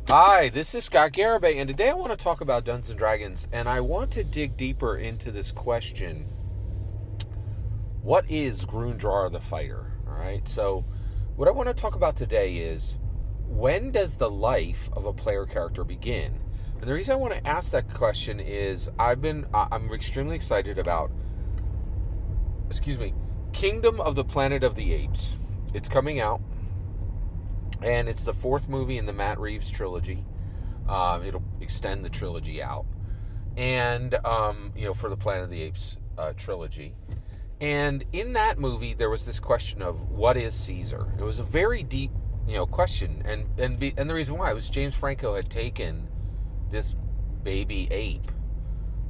Hi, this is Scott Garibay, and today I want to talk about Dungeons and Dragons, and I want to dig deeper into this question: what is Grundrar the fighter? All right, so what I want to talk about today is when does the life of a player character begin? And the reason I want to ask that question is I'm extremely excited about, Kingdom of the Planet of the Apes. It's coming out, and it's the fourth movie in the Matt Reeves trilogy. It'll extend the trilogy out, and for the Planet of the Apes trilogy. And in that movie, there was this question of what is Caesar. It was a very deep, question, and the reason why was James Franco had taken this baby ape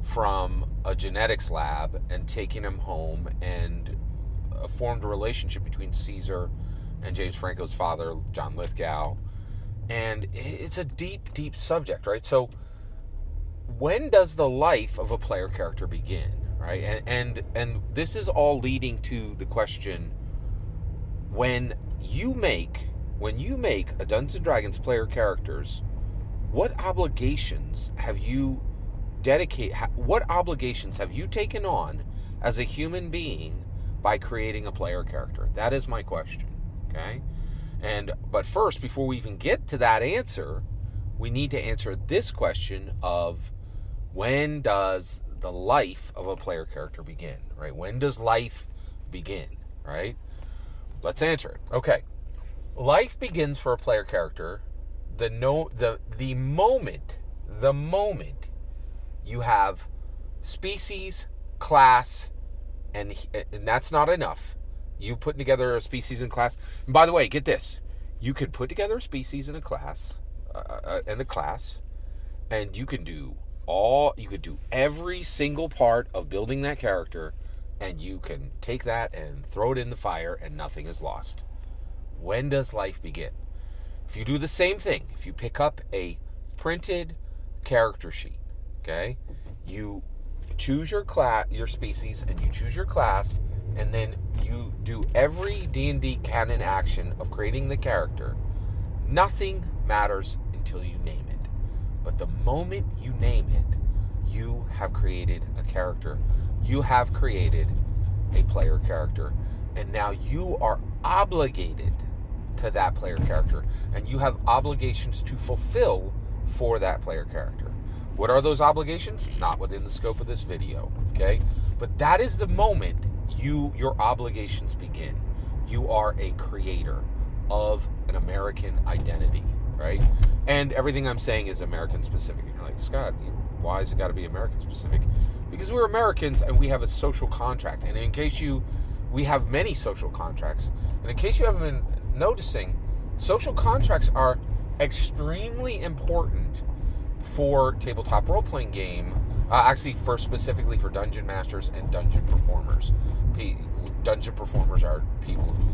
from a genetics lab and taken him home and formed a relationship between Caesar and James Franco's father, John Lithgow. And it's a deep, deep subject, right? So when does the life of a player character begin, right? And this is all leading to the question: when you make a Dungeons and Dragons player characters, what obligations have you taken on as a human being by creating a player character? That is my question. Okay? But first, before we even get to that answer, we need to answer this question of when does the life of a player character begin, right? When does life begin, right? Let's answer it. Okay. Life begins for a player character the moment you have species, class, and that's not enough. You putting together a species and class. And by the way, get this: you could put together a species and a class, and you could do every single part of building that character, and you can take that and throw it in the fire, and nothing is lost. When does life begin? If you do the same thing, if you pick up a printed character sheet, okay, you choose your species, and you choose your class, and then you do every D&D canon action of creating the character. Nothing matters until you name it. But the moment you name it, you have created a character. You have created a player character. And now you are obligated to that player character. And you have obligations to fulfill for that player character. What are those obligations? Not within the scope of this video, okay? But that is the moment your obligations begin. You are a creator of an American identity, right? And everything I'm saying is American specific. And you're like, Scott, why has it got to be American specific? Because we're Americans and we have a social contract. And we have many social contracts. And in case you haven't been noticing, social contracts are extremely important for tabletop role-playing game. Specifically for dungeon masters and dungeon performers. Dungeon performers are people who,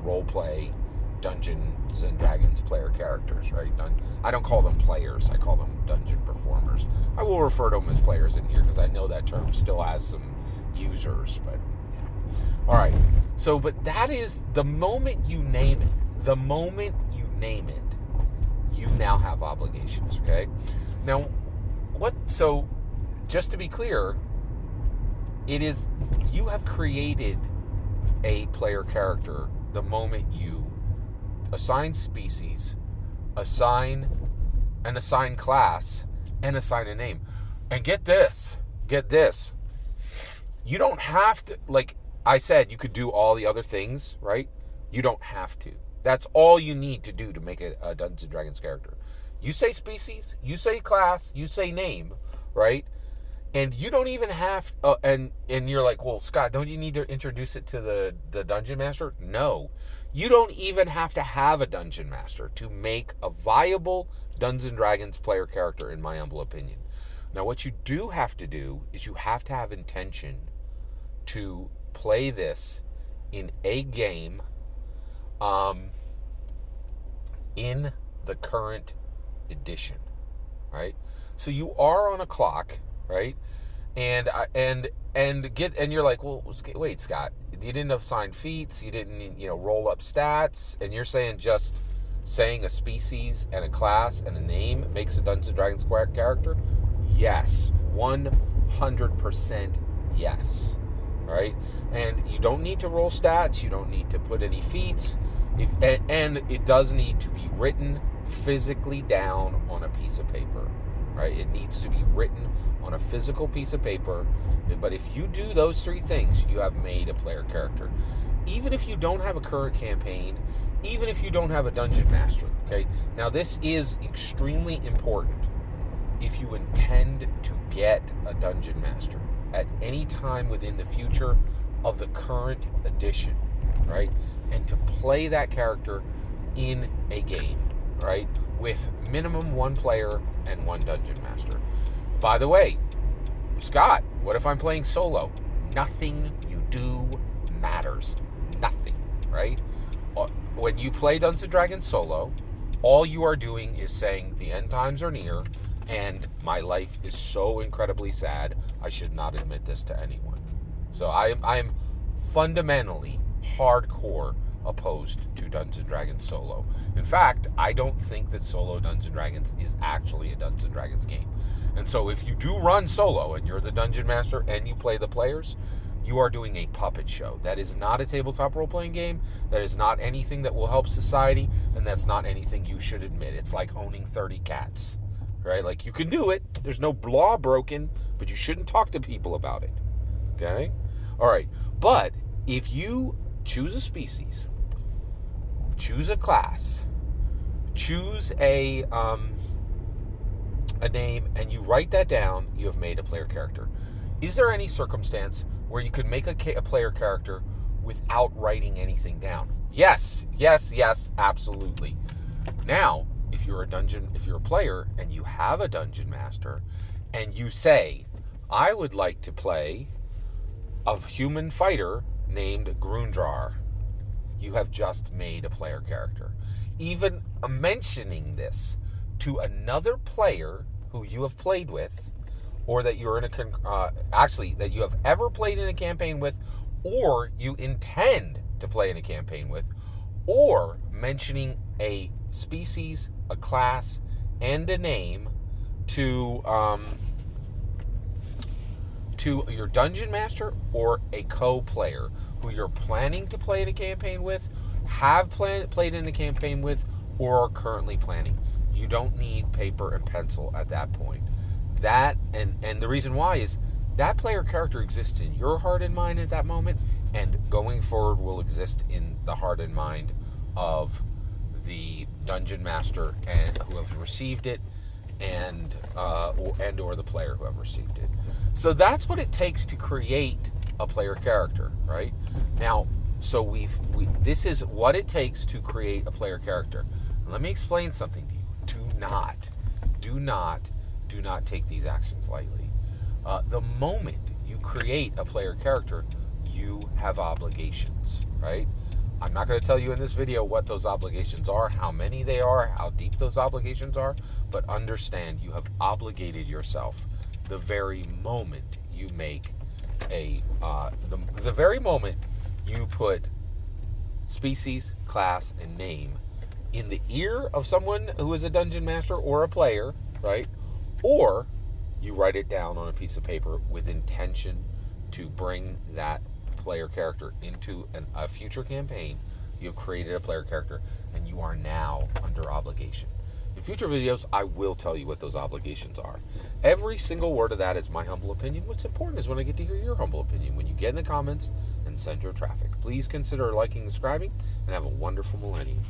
role play Dungeons and Dragons player characters, right? I don't call them players. I call them dungeon performers. I will refer to them as players in here because I know that term still has some users, but yeah. All right. So, but that is the moment you name it. The moment you name it, you now have obligations. Okay. Now, so just to be clear, it is you have created a player character the moment you assign species, assign class, and assign a name. And get this. You don't have to, like I said, you could do all the other things, right? You don't have to. That's all you need to do to make a Dungeons and Dragons character. You say species, you say class, you say name, right? And you don't even have, and you're like, well, Scott, don't you need to introduce it to the Dungeon Master? No. You don't even have to have a Dungeon Master to make a viable Dungeons and Dragons player character, in my humble opinion. Now, what you do have to do is you have to have intention to play this in a game in the current edition, right? So you are on a clock, right? And you're like, well, wait, Scott, you didn't assign feats, you didn't, roll up stats, and you're saying just saying a species and a class and a name makes a Dungeons & Dragons character? Yes. 100% yes. Right? And you don't need to roll stats. You don't need to put any feats. And it does need to be written physically down on a piece of paper. Right? It needs to be written on a physical piece of paper. But if you do those three things, you have made a player character. Even if you don't have a current campaign, even if you don't have a dungeon master, okay? Now, this is extremely important if you intend to get a dungeon master at any time within the future of the current edition, right? And to play that character in a game, right? With minimum one player and one dungeon master. By the way, Scott, what if I'm playing solo? Nothing you do matters. Nothing, right? When you play Dungeons & Dragons solo, all you are doing is saying the end times are near and my life is so incredibly sad, I should not admit this to anyone. So I am fundamentally hardcore opposed to Dungeons & Dragons solo. In fact, I don't think that solo Dungeons & Dragons is actually a Dungeons & Dragons game. And so if you do run solo and you're the dungeon master and you play the players, you are doing a puppet show. That is not a tabletop role-playing game. That is not anything that will help society, and that's not anything you should admit. It's like owning 30 cats, right? Like, you can do it. There's no law broken, but you shouldn't talk to people about it, okay? All right, but if you choose a species, choose a class, choose a name, and you write that down, you have made a player character. Is there any circumstance where you could make a player character without writing anything down? Yes, absolutely. Now, if you're a player and you have a dungeon master and you say, I would like to play a human fighter named Grundrar, you have just made a player character. Even mentioning this to another player who you have played with, or that you're in that you have ever played in a campaign with, or you intend to play in a campaign with, or mentioning a species, a class, and a name to your dungeon master or a co-player who you're planning to play in a campaign with, have played in a campaign with, or are currently planning. You don't need paper and pencil at that point. That, and the reason why is that player character exists in your heart and mind at that moment, and going forward will exist in the heart and mind of the dungeon master and who have received it, and or the player who have received it. So that's what it takes to create a player character, right? Now, so this is what it takes to create a player character. Let me explain something to you. Do not take these actions lightly. The moment you create a player character, you have obligations, right? I'm not going to tell you in this video what those obligations are, how many they are, how deep those obligations are, but understand you have obligated yourself the very moment you make the very moment you put species, class, and name in the ear of someone who is a dungeon master or a player, right? Or you write it down on a piece of paper with intention to bring that player character into a future campaign. You've created a player character, and you are now under obligation. In future videos, I will tell you what those obligations are. Every single word of that is my humble opinion. What's important is when I get to hear your humble opinion, when you get in the comments and send your traffic. Please consider liking and subscribing, and have a wonderful millennium.